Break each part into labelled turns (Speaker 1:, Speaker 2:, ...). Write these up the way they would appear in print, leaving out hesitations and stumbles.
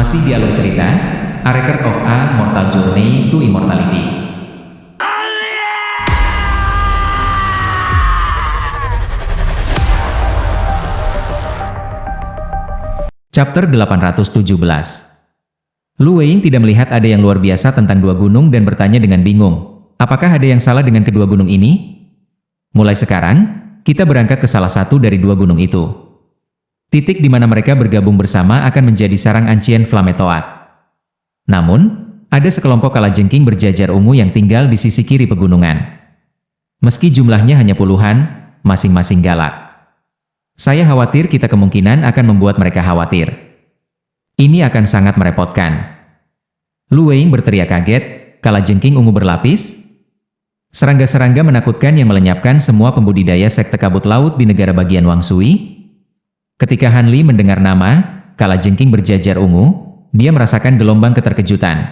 Speaker 1: Masih di alur cerita, A Record of a Mortal Journey to Immortality. Chapter 817. Lu Weiying tidak melihat ada yang luar biasa tentang dua gunung dan bertanya dengan bingung, apakah ada yang salah dengan kedua gunung ini? Mulai sekarang, kita berangkat ke salah satu dari dua gunung itu. Titik di mana mereka bergabung bersama akan menjadi sarang Ancien Flametoad. Namun, ada sekelompok kalajengking berjajar ungu yang tinggal di sisi kiri pegunungan. Meski jumlahnya hanya puluhan, masing-masing galak. Saya khawatir kita kemungkinan akan membuat mereka khawatir. Ini akan sangat merepotkan. Lu Weiying berteriak kaget, kalajengking ungu berlapis? Serangga-serangga menakutkan yang melenyapkan semua pembudidaya sekte kabut laut di negara bagian Wang Sui? Ketika Han Li mendengar nama kalajengking berjajar ungu, dia merasakan gelombang keterkejutan.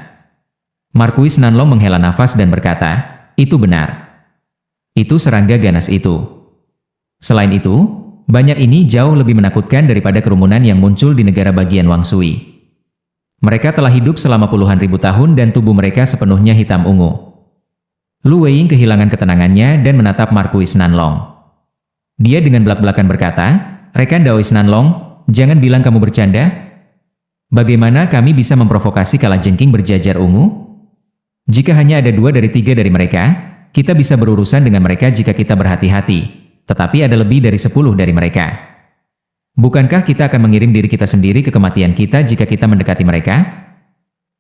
Speaker 1: Marquis Nanlong menghela nafas dan berkata, itu benar. Itu serangga ganas itu. Selain itu, banyak ini jauh lebih menakutkan daripada kerumunan yang muncul di negara bagian Wang Sui. Mereka telah hidup selama puluhan ribu tahun dan tubuh mereka sepenuhnya hitam ungu. Lu Weiying kehilangan ketenangannya dan menatap Marquis Nanlong. Dia dengan belak-belakan berkata, Rekan Daois Nanlong, jangan bilang kamu bercanda. Bagaimana kami bisa memprovokasi kalajengking berjajar ungu? Jika hanya ada 2 dari 3 dari mereka, kita bisa berurusan dengan mereka jika kita berhati-hati. Tetapi ada lebih dari 10 dari mereka. Bukankah kita akan mengirim diri kita sendiri ke kematian kita jika kita mendekati mereka?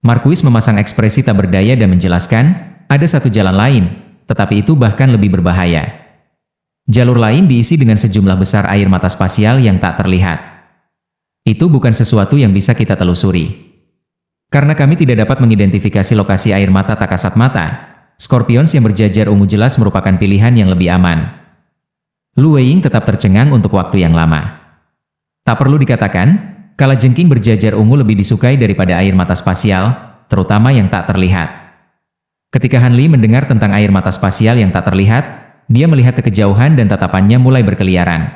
Speaker 1: Marquis memasang ekspresi tak berdaya dan menjelaskan, ada satu jalan lain, tetapi itu bahkan lebih berbahaya. Jalur lain diisi dengan sejumlah besar air mata spasial yang tak terlihat. Itu bukan sesuatu yang bisa kita telusuri. Karena kami tidak dapat mengidentifikasi lokasi air mata tak kasat mata, Scorpions yang berjajar ungu jelas merupakan pilihan yang lebih aman. Lu Weiying tetap tercengang untuk waktu yang lama. Tak perlu dikatakan, kalajengking berjajar ungu lebih disukai daripada air mata spasial, terutama yang tak terlihat. Ketika Han Li mendengar tentang air mata spasial yang tak terlihat, dia melihat ke kejauhan dan tatapannya mulai berkeliaran.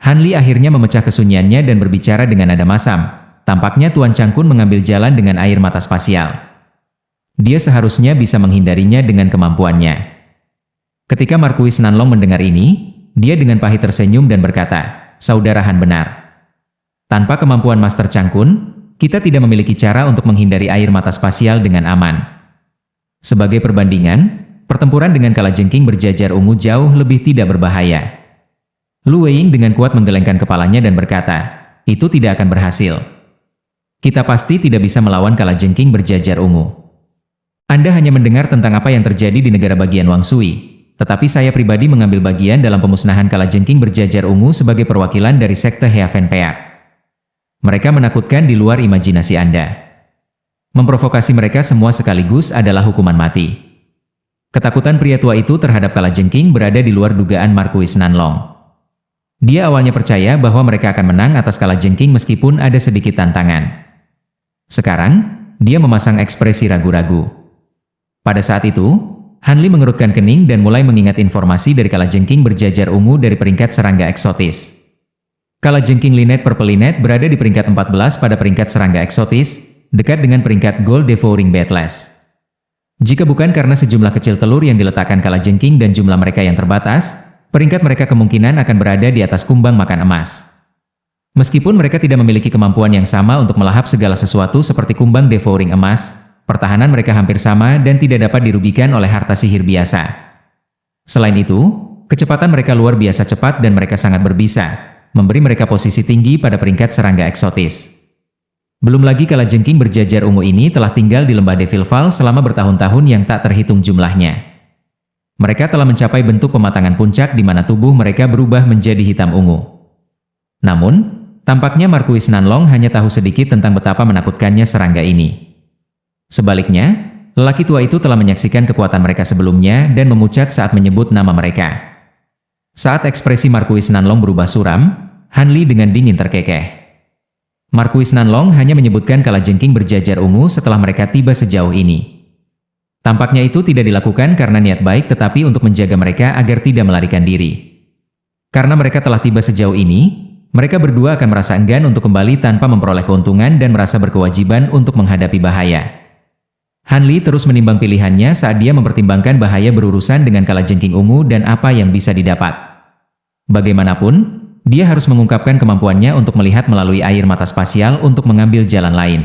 Speaker 1: Han Li akhirnya memecah kesunyiannya dan berbicara dengan nada masam. Tampaknya Tuan Changkun mengambil jalan dengan air mata spasial. Dia seharusnya bisa menghindarinya dengan kemampuannya. Ketika Marquis Nanlong mendengar ini, dia dengan pahit tersenyum dan berkata, Saudara Han benar. Tanpa kemampuan Master Changkun, kita tidak memiliki cara untuk menghindari air mata spasial dengan aman. Sebagai perbandingan, pertempuran dengan kalajengking berjajar ungu jauh lebih tidak berbahaya. Lu Weiying dengan kuat menggelengkan kepalanya dan berkata, itu tidak akan berhasil. Kita pasti tidak bisa melawan kalajengking berjajar ungu. Anda hanya mendengar tentang apa yang terjadi di negara bagian Wang Sui, tetapi saya pribadi mengambil bagian dalam pemusnahan kalajengking berjajar ungu sebagai perwakilan dari sekte Heaven Peak. Mereka menakutkan di luar imajinasi Anda. Memprovokasi mereka semua sekaligus adalah hukuman mati. Ketakutan pria tua itu terhadap kalajengking berada di luar dugaan Marquis Nanlong. Dia awalnya percaya bahwa mereka akan menang atas kalajengking meskipun ada sedikit tantangan. Sekarang, dia memasang ekspresi ragu-ragu. Pada saat itu, Han Li mengerutkan kening dan mulai mengingat informasi dari kalajengking berjajar ungu dari peringkat serangga eksotis. Kalajengking Linet Purple Linet berada di peringkat 14 pada peringkat serangga eksotis, dekat dengan peringkat Gold Devouring Beetles. Jika bukan karena sejumlah kecil telur yang diletakkan kalajengking dan jumlah mereka yang terbatas, peringkat mereka kemungkinan akan berada di atas kumbang makan emas. Meskipun mereka tidak memiliki kemampuan yang sama untuk melahap segala sesuatu seperti kumbang devouring emas, pertahanan mereka hampir sama dan tidak dapat dirugikan oleh harta sihir biasa. Selain itu, kecepatan mereka luar biasa cepat dan mereka sangat berbisa, memberi mereka posisi tinggi pada peringkat serangga eksotis. Belum lagi kalajengking berjajar ungu ini telah tinggal di lembah Devil Fall selama bertahun-tahun yang tak terhitung jumlahnya. Mereka telah mencapai bentuk pematangan puncak di mana tubuh mereka berubah menjadi hitam ungu. Namun, tampaknya Marquis Nanlong hanya tahu sedikit tentang betapa menakutkannya serangga ini. Sebaliknya, lelaki tua itu telah menyaksikan kekuatan mereka sebelumnya dan memucat saat menyebut nama mereka. Saat ekspresi Marquis Nanlong berubah suram, Han Li dengan dingin terkekeh. Marquis Nanlong hanya menyebutkan kalajengking berjajar ungu setelah mereka tiba sejauh ini. Tampaknya itu tidak dilakukan karena niat baik tetapi untuk menjaga mereka agar tidak melarikan diri. Karena mereka telah tiba sejauh ini, mereka berdua akan merasa enggan untuk kembali tanpa memperoleh keuntungan dan merasa berkewajiban untuk menghadapi bahaya. Han Li terus menimbang pilihannya saat dia mempertimbangkan bahaya berurusan dengan kalajengking ungu dan apa yang bisa didapat. Bagaimanapun, dia harus mengungkapkan kemampuannya untuk melihat melalui air mata spasial untuk mengambil jalan lain.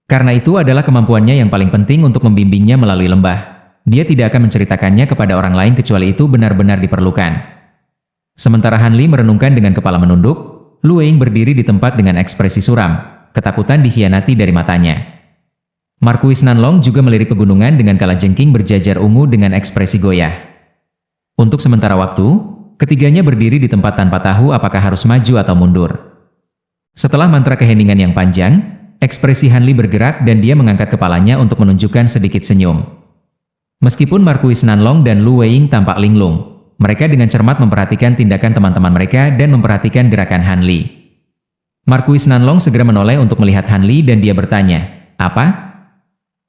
Speaker 1: Karena itu adalah kemampuannya yang paling penting untuk membimbingnya melalui lembah. Dia tidak akan menceritakannya kepada orang lain kecuali itu benar-benar diperlukan. Sementara Han Li merenungkan dengan kepala menunduk, Lu Weiying berdiri di tempat dengan ekspresi suram, ketakutan dikhianati dari matanya. Markuis Nanlong juga melirik pegunungan dengan kalajengking berjajar ungu dengan ekspresi goyah. Untuk sementara waktu, ketiganya berdiri di tempat tanpa tahu apakah harus maju atau mundur. Setelah mantra keheningan yang panjang, ekspresi Han Li bergerak dan dia mengangkat kepalanya untuk menunjukkan sedikit senyum. Meskipun Markuis Nanlong dan Lu Weiying tampak linglung, mereka dengan cermat memperhatikan tindakan teman-teman mereka dan memperhatikan gerakan Han Li. Markuis Nanlong segera menoleh untuk melihat Han Li dan dia bertanya, "Apa?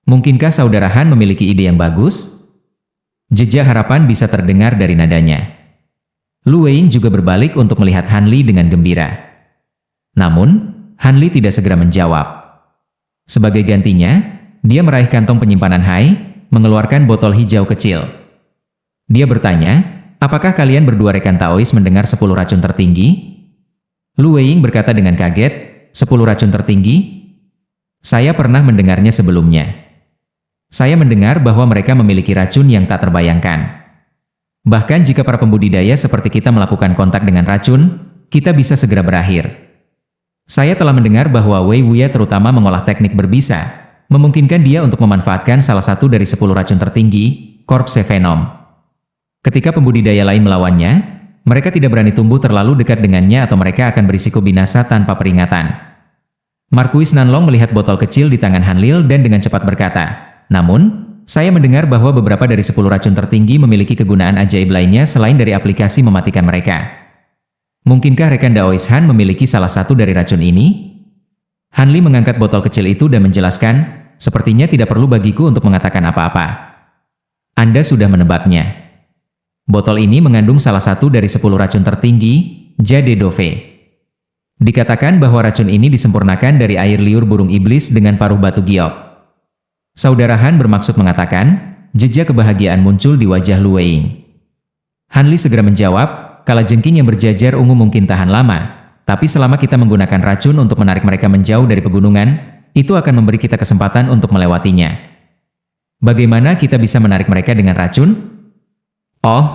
Speaker 1: Mungkinkah saudara Han memiliki ide yang bagus?" Jejak harapan bisa terdengar dari nadanya. Lu Weiying juga berbalik untuk melihat Han Li dengan gembira. Namun, Han Li tidak segera menjawab. Sebagai gantinya, dia meraih kantong penyimpanan Hai, mengeluarkan botol hijau kecil. Dia bertanya, "Apakah kalian berdua rekan Taois mendengar 10 racun tertinggi?" Lu Weiying berkata dengan kaget, "10 racun tertinggi? Saya pernah mendengarnya sebelumnya. Saya mendengar bahwa mereka memiliki racun yang tak terbayangkan. Bahkan jika para pembudidaya seperti kita melakukan kontak dengan racun, kita bisa segera berakhir. Saya telah mendengar bahwa Wei Wuya terutama mengolah teknik berbisa, memungkinkan dia untuk memanfaatkan salah satu dari 10 racun tertinggi, Corpse Venom. Ketika pembudidaya lain melawannya, mereka tidak berani tumbuh terlalu dekat dengannya atau mereka akan berisiko binasa tanpa peringatan." Markuis Nanlong melihat botol kecil di tangan Han Lil dan dengan cepat berkata, "Namun, saya mendengar bahwa beberapa dari 10 racun tertinggi memiliki kegunaan ajaib lainnya selain dari aplikasi mematikan mereka. Mungkinkah rekan Daois Han memiliki salah satu dari racun ini?" Han Li mengangkat botol kecil itu dan menjelaskan, "Sepertinya tidak perlu bagiku untuk mengatakan apa-apa. Anda sudah menebaknya. Botol ini mengandung salah satu dari 10 racun tertinggi, Jade Dove. Dikatakan bahwa racun ini disempurnakan dari air liur burung iblis dengan paruh batu giok." Saudara Han bermaksud mengatakan, jejak kebahagiaan muncul di wajah Lu Weiying. Han Li segera menjawab, "Kalajengking yang berjajar ungu mungkin tahan lama, tapi selama kita menggunakan racun untuk menarik mereka menjauh dari pegunungan, itu akan memberi kita kesempatan untuk melewatinya. Bagaimana kita bisa menarik mereka dengan racun? Oh,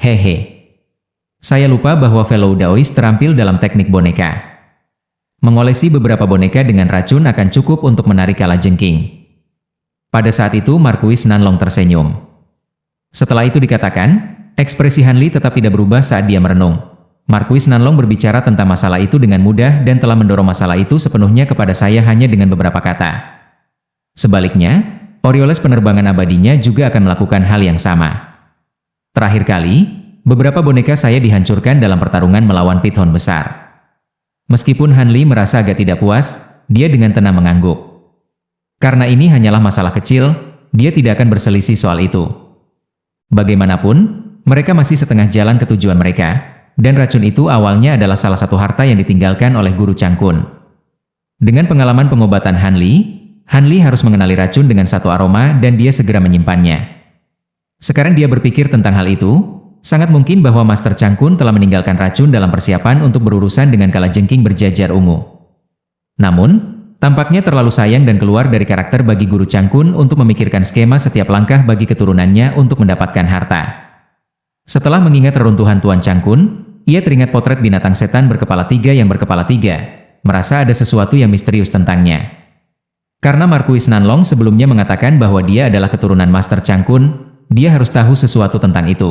Speaker 1: hehe. Saya lupa bahwa fellow Daois terampil dalam teknik boneka. Mengolesi beberapa boneka dengan racun akan cukup untuk menarik kalajengking." Pada saat itu Markuis Nanlong tersenyum. Setelah itu dikatakan, ekspresi Han Li tetap tidak berubah saat dia merenung. Markuis Nanlong berbicara tentang masalah itu dengan mudah dan telah mendorong masalah itu sepenuhnya kepada saya hanya dengan beberapa kata. Sebaliknya, Orioles penerbangan abadinya juga akan melakukan hal yang sama. Terakhir kali, beberapa boneka saya dihancurkan dalam pertarungan melawan Python besar. Meskipun Han Li merasa agak tidak puas, dia dengan tenang mengangguk. Karena ini hanyalah masalah kecil, dia tidak akan berselisih soal itu. Bagaimanapun, mereka masih setengah jalan ke tujuan mereka, dan racun itu awalnya adalah salah satu harta yang ditinggalkan oleh Guru Changkun. Dengan pengalaman pengobatan Han Li harus mengenali racun dengan satu aroma dan dia segera menyimpannya. Sekarang dia berpikir tentang hal itu, sangat mungkin bahwa Master Changkun telah meninggalkan racun dalam persiapan untuk berurusan dengan kalajengking berjajar ungu. Namun, tampaknya terlalu sayang dan keluar dari karakter bagi Guru Changkun untuk memikirkan skema setiap langkah bagi keturunannya untuk mendapatkan harta. Setelah mengingat reruntuhan Tuan Changkun, ia teringat potret binatang setan berkepala 3 yang berkepala 3, merasa ada sesuatu yang misterius tentangnya. Karena Markuis Nanlong sebelumnya mengatakan bahwa dia adalah keturunan Master Changkun, dia harus tahu sesuatu tentang itu.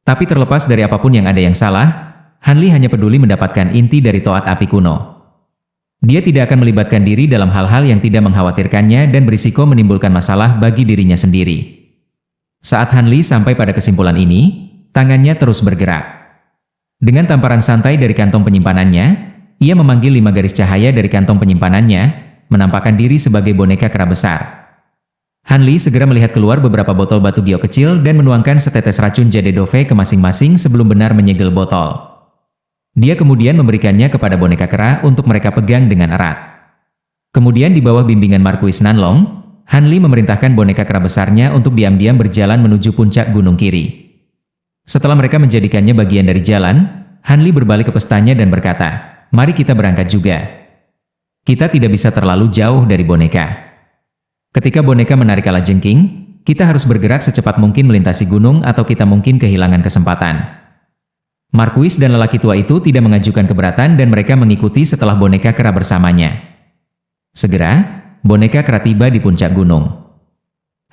Speaker 1: Tapi terlepas dari apapun yang ada yang salah, Han Li hanya peduli mendapatkan inti dari Toat Api Kuno. Dia tidak akan melibatkan diri dalam hal-hal yang tidak mengkhawatirkannya dan berisiko menimbulkan masalah bagi dirinya sendiri. Saat Han Li sampai pada kesimpulan ini, tangannya terus bergerak. Dengan tamparan santai dari kantong penyimpanannya, ia memanggil 5 garis cahaya dari kantong penyimpanannya, menampakkan diri sebagai boneka kera besar. Han Li segera melihat keluar beberapa botol batu giok kecil dan menuangkan setetes racun Jade Dove ke masing-masing sebelum benar menyegel botol. Dia kemudian memberikannya kepada boneka kera untuk mereka pegang dengan erat. Kemudian di bawah bimbingan Marquis Nanlong, Han Li memerintahkan boneka kera besarnya untuk diam-diam berjalan menuju puncak gunung kiri. Setelah mereka menjadikannya bagian dari jalan, Han Li berbalik ke pestanya dan berkata, "Mari kita berangkat juga. Kita tidak bisa terlalu jauh dari boneka." Ketika boneka menarik kalajengking, kita harus bergerak secepat mungkin melintasi gunung atau kita mungkin kehilangan kesempatan. Marquis dan lelaki tua itu tidak mengajukan keberatan dan mereka mengikuti setelah boneka kera bersamanya. Segera, boneka kera tiba di puncak gunung.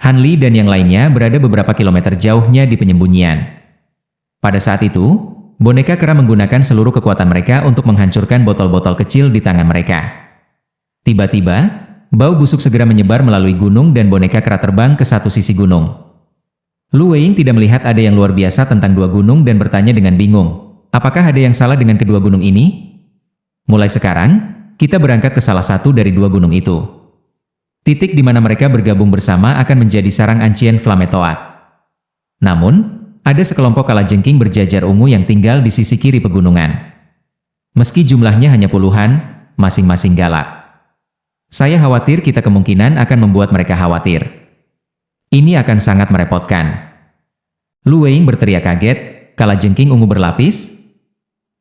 Speaker 1: Han Li dan yang lainnya berada beberapa kilometer jauhnya di penyembunyian. Pada saat itu, boneka kera menggunakan seluruh kekuatan mereka untuk menghancurkan botol-botol kecil di tangan mereka. Tiba-tiba, bau busuk segera menyebar melalui gunung dan boneka kera terbang ke satu sisi gunung. Lu Weiying tidak melihat ada yang luar biasa tentang dua gunung dan bertanya dengan bingung, apakah ada yang salah dengan kedua gunung ini? Mulai sekarang, kita berangkat ke salah satu dari dua gunung itu. Titik di mana mereka bergabung bersama akan menjadi sarang ancien Flametoad. Namun, ada sekelompok kalajengking berjajar ungu yang tinggal di sisi kiri pegunungan. Meski jumlahnya hanya puluhan, masing-masing galak. Saya khawatir kita kemungkinan akan membuat mereka khawatir. Ini akan sangat merepotkan. Lu Weiying berteriak kaget, kalajengking ungu berlapis?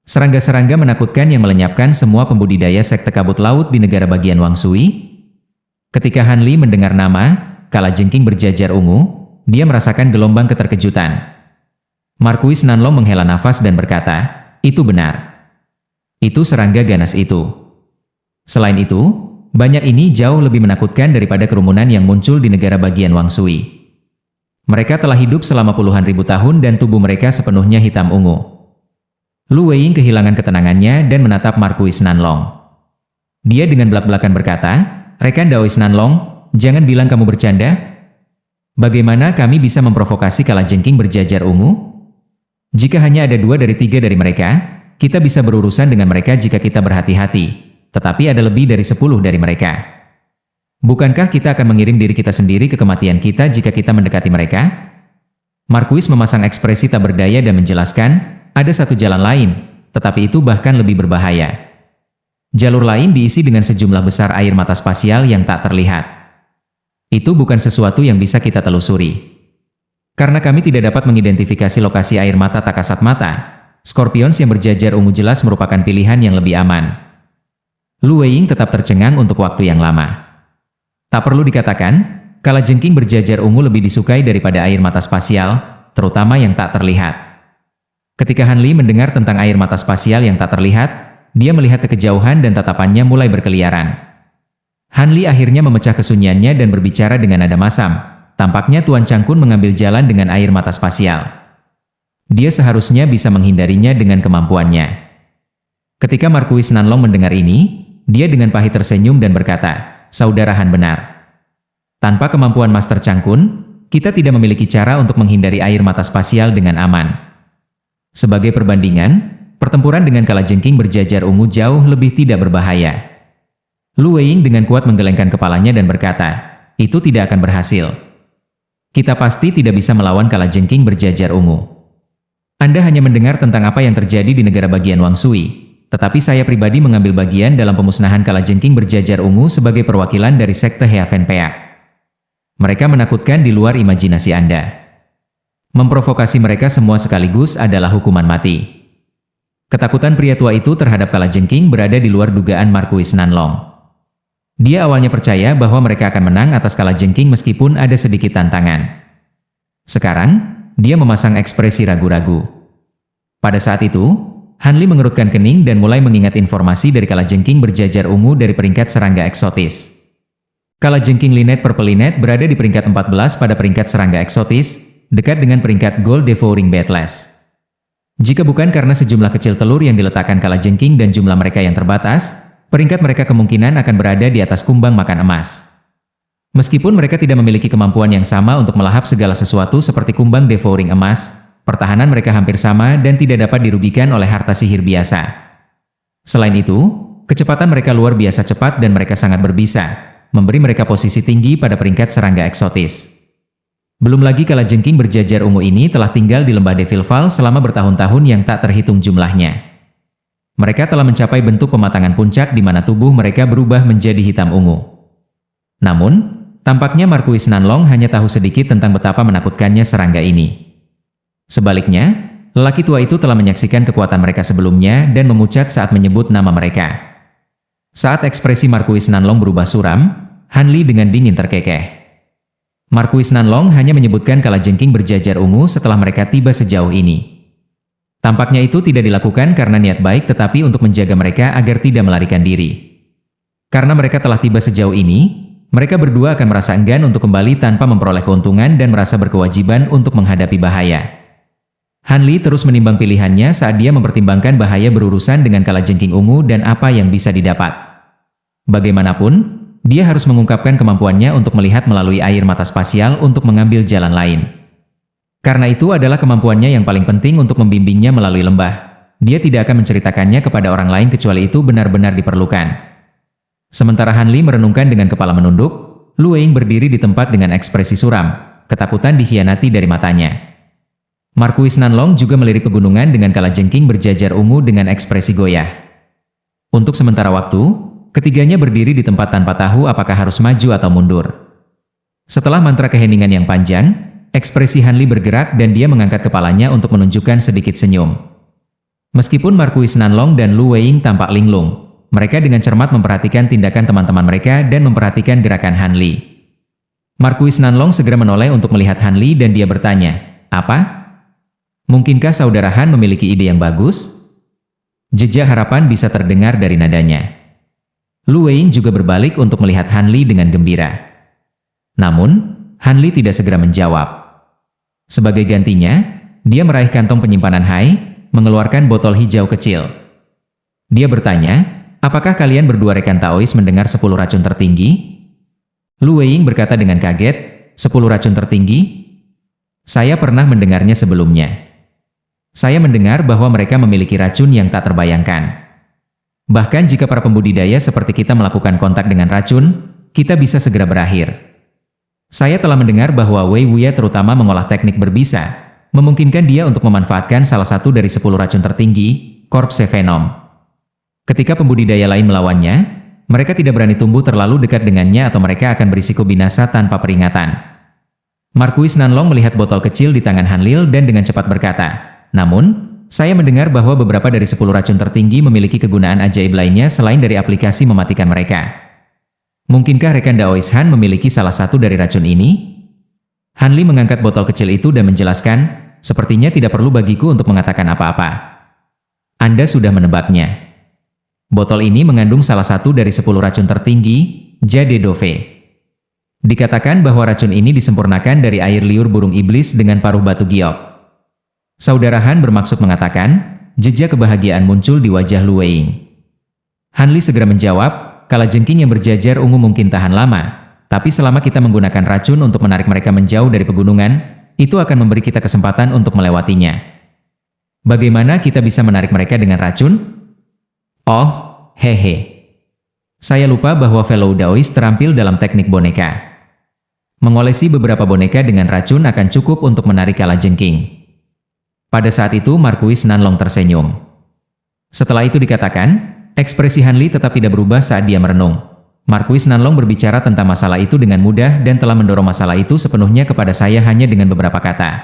Speaker 1: Serangga-serangga menakutkan yang melenyapkan semua pembudidaya sekte kabut laut di negara bagian Wang Sui? Ketika Han Li mendengar nama, kalajengking berjajar ungu, dia merasakan gelombang keterkejutan. Marquis Nanlong menghela nafas dan berkata, "Itu benar. Itu serangga ganas itu." Selain itu, banyak ini jauh lebih menakutkan daripada kerumunan yang muncul di negara bagian Wang Sui. Mereka telah hidup selama puluhan ribu tahun dan tubuh mereka sepenuhnya hitam ungu. Lu Weiying kehilangan ketenangannya dan menatap Marquis Nanlong. Dia dengan belak-belakan berkata, "Rekan Daois Nanlong, jangan bilang kamu bercanda. Bagaimana kami bisa memprovokasi kalajengking berjajar ungu? Jika hanya ada 2 dari 3 dari mereka, kita bisa berurusan dengan mereka jika kita berhati-hati. Tetapi ada lebih dari 10 dari mereka. Bukankah kita akan mengirim diri kita sendiri ke kematian kita jika kita mendekati mereka?" Marquis memasang ekspresi tak berdaya dan menjelaskan, ada satu jalan lain, tetapi itu bahkan lebih berbahaya. Jalur lain diisi dengan sejumlah besar air mata spasial yang tak terlihat. Itu bukan sesuatu yang bisa kita telusuri. Karena kami tidak dapat mengidentifikasi lokasi air mata tak kasat mata, Scorpions yang berjajar ungu jelas merupakan pilihan yang lebih aman. Lu Weiying tetap tercengang untuk waktu yang lama. Tak perlu dikatakan, kalajengking berjajar ungu lebih disukai daripada air mata spasial, terutama yang tak terlihat. Ketika Han Li mendengar tentang air mata spasial yang tak terlihat, dia melihat ke kejauhan dan tatapannya mulai berkeliaran. Han Li akhirnya memecah kesunyiannya dan berbicara dengan nada masam. Tampaknya Tuan Changkun mengambil jalan dengan air mata spasial. Dia seharusnya bisa menghindarinya dengan kemampuannya. Ketika Marquis Nanlong mendengar ini, dia dengan pahit tersenyum dan berkata, "Saudara Han benar. Tanpa kemampuan Master Changkun, kita tidak memiliki cara untuk menghindari air mata spasial dengan aman." Sebagai perbandingan, pertempuran dengan kalajengking berjajar ungu jauh lebih tidak berbahaya. Lu Weiying dengan kuat menggelengkan kepalanya dan berkata, "Itu tidak akan berhasil. Kita pasti tidak bisa melawan kalajengking berjajar ungu. Anda hanya mendengar tentang apa yang terjadi di negara bagian Wang Sui. Tetapi saya pribadi mengambil bagian dalam pemusnahan kalajengking berjajar ungu sebagai perwakilan dari sekte Heaven Peak. Mereka menakutkan di luar imajinasi Anda. Memprovokasi mereka semua sekaligus adalah hukuman mati." Ketakutan pria tua itu terhadap kalajengking berada di luar dugaan Marquis Nanlong. Dia awalnya percaya bahwa mereka akan menang atas kalajengking meskipun ada sedikit tantangan. Sekarang, dia memasang ekspresi ragu-ragu. Pada saat itu, Han Li mengerutkan kening dan mulai mengingat informasi dari kalajengking berjajar ungu dari peringkat serangga eksotis. Kalajengking Linet Purple Linet berada di peringkat 14 pada peringkat serangga eksotis, dekat dengan peringkat Gold Devouring Beetles. Jika bukan karena sejumlah kecil telur yang diletakkan kalajengking dan jumlah mereka yang terbatas, peringkat mereka kemungkinan akan berada di atas kumbang makan emas. Meskipun mereka tidak memiliki kemampuan yang sama untuk melahap segala sesuatu seperti kumbang devouring emas, pertahanan mereka hampir sama dan tidak dapat dirugikan oleh harta sihir biasa. Selain itu, kecepatan mereka luar biasa cepat dan mereka sangat berbisa, memberi mereka posisi tinggi pada peringkat serangga eksotis. Belum lagi kalajengking berjajar ungu ini telah tinggal di lembah Devil Fall selama bertahun-tahun yang tak terhitung jumlahnya. Mereka telah mencapai bentuk pematangan puncak di mana tubuh mereka berubah menjadi hitam ungu. Namun, tampaknya Marquis Nanlong hanya tahu sedikit tentang betapa menakutkannya serangga ini. Sebaliknya, lelaki tua itu telah menyaksikan kekuatan mereka sebelumnya dan memucat saat menyebut nama mereka. Saat ekspresi Marquis Nanlong berubah suram, Han Li dengan dingin terkekeh. Marquis Nanlong hanya menyebutkan kalajengking berjajar ungu setelah mereka tiba sejauh ini. Tampaknya itu tidak dilakukan karena niat baik tetapi untuk menjaga mereka agar tidak melarikan diri. Karena mereka telah tiba sejauh ini, mereka berdua akan merasa enggan untuk kembali tanpa memperoleh keuntungan dan merasa berkewajiban untuk menghadapi bahaya. Han Li terus menimbang pilihannya saat dia mempertimbangkan bahaya berurusan dengan kalajengking ungu dan apa yang bisa didapat. Bagaimanapun, dia harus mengungkapkan kemampuannya untuk melihat melalui air mata spasial untuk mengambil jalan lain. Karena itu adalah kemampuannya yang paling penting untuk membimbingnya melalui lembah. Dia tidak akan menceritakannya kepada orang lain kecuali itu benar-benar diperlukan. Sementara Han Li merenungkan dengan kepala menunduk, Lu Weing berdiri di tempat dengan ekspresi suram, ketakutan dikhianati dari matanya. Marquis Nanlong juga melirik pegunungan dengan kalajengking berjajar ungu dengan ekspresi goyah. Untuk sementara waktu, ketiganya berdiri di tempat tanpa tahu apakah harus maju atau mundur. Setelah mantra keheningan yang panjang, ekspresi Han Li bergerak dan dia mengangkat kepalanya untuk menunjukkan sedikit senyum. Meskipun Marquis Nanlong dan Lu Weing tampak linglung, mereka dengan cermat memperhatikan tindakan teman-teman mereka dan memperhatikan gerakan Han Li. Marquis Nanlong segera menoleh untuk melihat Han Li dan dia bertanya, "Apa? Mungkinkah saudara Han memiliki ide yang bagus?" Jejak harapan bisa terdengar dari nadanya. Lu Weing juga berbalik untuk melihat Han Li dengan gembira. Namun, Han Li tidak segera menjawab. Sebagai gantinya, dia meraih kantong penyimpanan Hai, mengeluarkan botol hijau kecil. Dia bertanya, "Apakah kalian berdua rekan Taois mendengar 10 racun tertinggi?" Lu Weing berkata dengan kaget, "10 racun tertinggi? Saya pernah mendengarnya sebelumnya. Saya mendengar bahwa mereka memiliki racun yang tak terbayangkan. Bahkan jika para pembudidaya seperti kita melakukan kontak dengan racun, kita bisa segera berakhir. Saya telah mendengar bahwa Wei Wuya terutama mengolah teknik berbisa, memungkinkan dia untuk memanfaatkan salah satu dari 10 racun tertinggi, Corpse Venom. Ketika pembudidaya lain melawannya, mereka tidak berani tumbuh terlalu dekat dengannya atau mereka akan berisiko binasa tanpa peringatan." Marquis Nanlong melihat botol kecil di tangan Han Lil dan dengan cepat berkata, "Namun, saya mendengar bahwa beberapa dari 10 racun tertinggi memiliki kegunaan ajaib lainnya selain dari aplikasi mematikan mereka. Mungkinkah rekan Daois Han memiliki salah satu dari racun ini?" Han Li mengangkat botol kecil itu dan menjelaskan, "Sepertinya tidak perlu bagiku untuk mengatakan apa-apa. Anda sudah menebaknya. Botol ini mengandung salah satu dari 10 racun tertinggi, Jade Dove. Dikatakan bahwa racun ini disempurnakan dari air liur burung iblis dengan paruh batu giok." Saudara Han bermaksud mengatakan, jejak kebahagiaan muncul di wajah Lu Weing. Han Li segera menjawab, "Kalajengking yang berjajar ungu mungkin tahan lama, tapi selama kita menggunakan racun untuk menarik mereka menjauh dari pegunungan, itu akan memberi kita kesempatan untuk melewatinya." "Bagaimana kita bisa menarik mereka dengan racun?" "Oh, hehe. Saya lupa bahwa fellow Daois terampil dalam teknik boneka. Mengolesi beberapa boneka dengan racun akan cukup untuk menarik kalajengking." Pada saat itu Marquis Nanlong tersenyum. Setelah itu dikatakan, ekspresi Han Li tetap tidak berubah saat dia merenung. Marquis Nanlong berbicara tentang masalah itu dengan mudah dan telah mendorong masalah itu sepenuhnya kepada saya hanya dengan beberapa kata.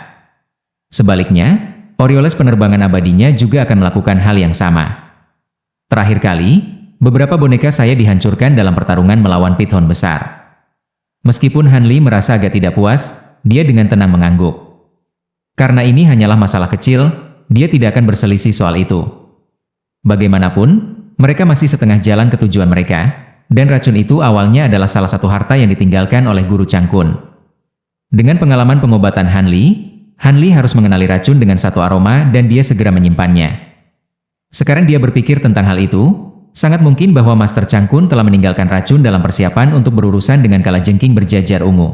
Speaker 1: Sebaliknya, Orioles penerbangan abadinya juga akan melakukan hal yang sama. Terakhir kali, beberapa boneka saya dihancurkan dalam pertarungan melawan Pithon besar. Meskipun Han Li merasa agak tidak puas, dia dengan tenang mengangguk. Karena ini hanyalah masalah kecil, dia tidak akan berselisih soal itu. Bagaimanapun, mereka masih setengah jalan ke tujuan mereka, dan racun itu awalnya adalah salah satu harta yang ditinggalkan oleh Guru Changkun. Dengan pengalaman pengobatan Han Li harus mengenali racun dengan satu aroma dan dia segera menyimpannya. Sekarang dia berpikir tentang hal itu, sangat mungkin bahwa Master Changkun telah meninggalkan racun dalam persiapan untuk berurusan dengan kalajengking berjajar ungu.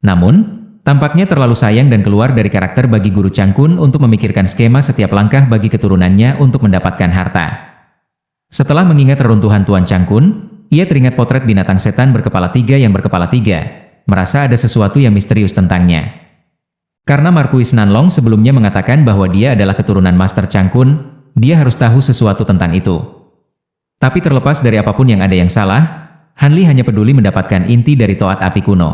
Speaker 1: Namun, tampaknya terlalu sayang dan keluar dari karakter bagi Guru Changkun untuk memikirkan skema setiap langkah bagi keturunannya untuk mendapatkan harta. Setelah mengingat reruntuhan Tuan Changkun, ia teringat potret binatang setan berkepala 3 yang berkepala 3, merasa ada sesuatu yang misterius tentangnya. Karena Marquis Nanlong sebelumnya mengatakan bahwa dia adalah keturunan Master Changkun, dia harus tahu sesuatu tentang itu. Tapi terlepas dari apapun yang ada yang salah, Han Li hanya peduli mendapatkan inti dari toat api kuno.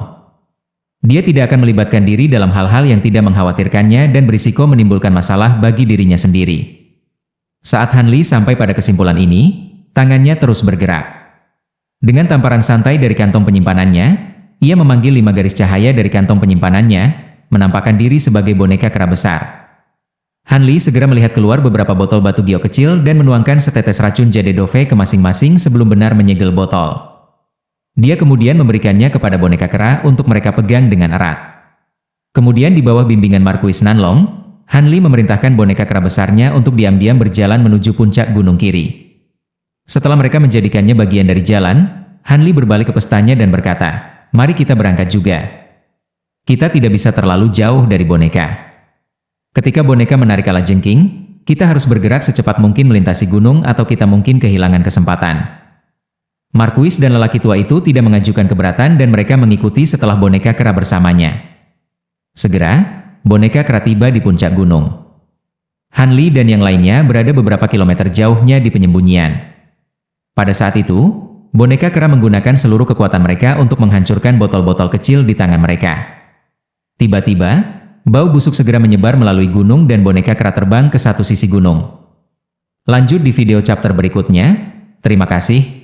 Speaker 1: Dia tidak akan melibatkan diri dalam hal-hal yang tidak mengkhawatirkannya dan berisiko menimbulkan masalah bagi dirinya sendiri. Saat Han Li sampai pada kesimpulan ini, tangannya terus bergerak. Dengan tamparan santai dari kantong penyimpanannya, ia memanggil 5 garis cahaya dari kantong penyimpanannya, menampakkan diri sebagai boneka kera besar. Han Li segera melihat keluar beberapa botol batu giok kecil dan menuangkan setetes racun jade dove ke masing-masing sebelum benar menyegel botol. Dia kemudian memberikannya kepada boneka kera untuk mereka pegang dengan erat. Kemudian di bawah bimbingan Marquis Nanlong, Han Li memerintahkan boneka kera besarnya untuk diam-diam berjalan menuju puncak gunung kiri. Setelah mereka menjadikannya bagian dari jalan, Han Li berbalik ke pestanya dan berkata, "Mari kita berangkat juga. Kita tidak bisa terlalu jauh dari boneka." Ketika boneka menarik kalajengking, kita harus bergerak secepat mungkin melintasi gunung atau kita mungkin kehilangan kesempatan. Marquis dan lelaki tua itu tidak mengajukan keberatan dan mereka mengikuti setelah boneka kera bersamanya. Segera, boneka kera tiba di puncak gunung. Han Li dan yang lainnya berada beberapa kilometer jauhnya di penyembunyian. Pada saat itu, boneka kera menggunakan seluruh kekuatan mereka untuk menghancurkan botol-botol kecil di tangan mereka. Tiba-tiba, bau busuk segera menyebar melalui gunung dan boneka kera terbang ke satu sisi gunung. Lanjut di video chapter berikutnya. Terima kasih.